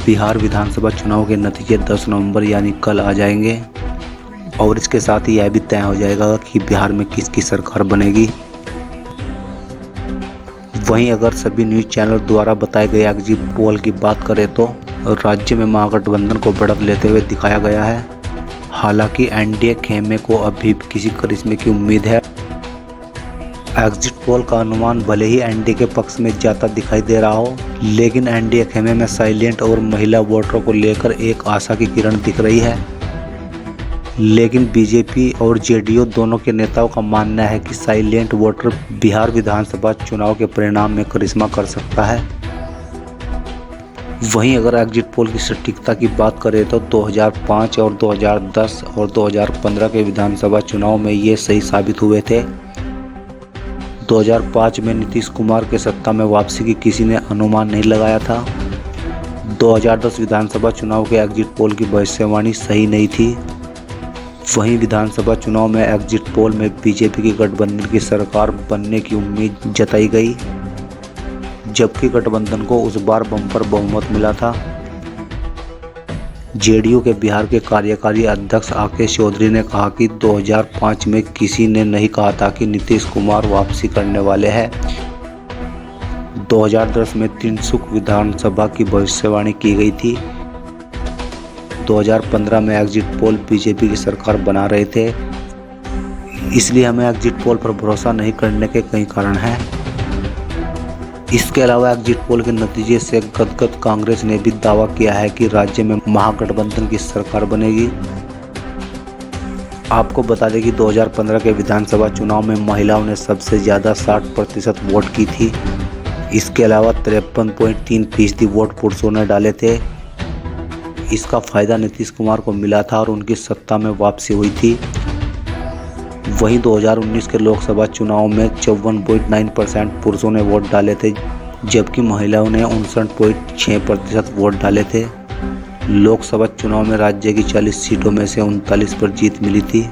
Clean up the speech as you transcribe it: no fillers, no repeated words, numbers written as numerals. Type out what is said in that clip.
बिहार विधानसभा चुनाव के नतीजे 10 नवंबर यानी कल आ जाएंगे और इसके साथ ही यह भी तय हो जाएगा कि बिहार में किसकी सरकार बनेगी। वहीं अगर सभी न्यूज़ चैनल द्वारा बताए गए एग्जिट पोल की बात करें तो राज्य में महागठबंधन को बढ़त लेते हुए दिखाया गया है। हालांकि एनडीए खेमे को अभी किसी करिश्मे की उम्मीद है। एग्जिट पोल का अनुमान भले ही एनडीए के पक्ष में जाता दिखाई दे रहा हो, लेकिन एनडीए खेमे में साइलेंट और महिला वोटरों को लेकर एक आशा की किरण दिख रही है। लेकिन बीजेपी और जेडीयू दोनों के नेताओं का मानना है कि साइलेंट वोटर बिहार विधानसभा चुनाव के परिणाम में करिश्मा कर सकता है। वहीं अगर एग्जिट पोल की सटीकता की बात करें तो 2005 और 2010 और 2015 के विधानसभा चुनाव में ये सही साबित हुए थे। 2005 में नीतीश कुमार के सत्ता में वापसी की किसी ने अनुमान नहीं लगाया था। 2010 विधानसभा चुनाव के एग्जिट पोल की भविष्यवाणी सही नहीं थी। वहीं विधानसभा चुनाव में एग्जिट पोल में बीजेपी की गठबंधन की सरकार बनने की उम्मीद जताई गई, जबकि गठबंधन को उस बार बम्पर बहुमत मिला था। जेडीयू के बिहार के कार्यकारी अध्यक्ष आकेश चौधरी ने कहा कि 2005 में किसी ने नहीं कहा था कि नीतीश कुमार वापसी करने वाले हैं। 2010 में तिनसुक विधानसभा की भविष्यवाणी की गई थी। 2015 में एग्जिट पोल बीजेपी की सरकार बना रहे थे, इसलिए हमें एग्जिट पोल पर भरोसा नहीं करने के कई कारण हैं। इसके अलावा एग्जिट पोल के नतीजे से गदगद कांग्रेस ने भी दावा किया है कि राज्य में महागठबंधन की सरकार बनेगी। आपको बता दें कि 2015 के विधानसभा चुनाव में महिलाओं ने सबसे ज़्यादा 60% वोट की थी। इसके अलावा 53.3% वोट पुरुषों ने डाले थे। इसका फायदा नीतीश कुमार को मिला था और उनकी सत्ता में वापसी हुई थी। वहीं 2019 के लोकसभा चुनाव में 54.9% पुरुषों ने वोट डाले थे, जबकि महिलाओं ने 59.6% वोट डाले थे। लोकसभा चुनाव में राज्य की 40 सीटों में से 39 पर जीत मिली थी।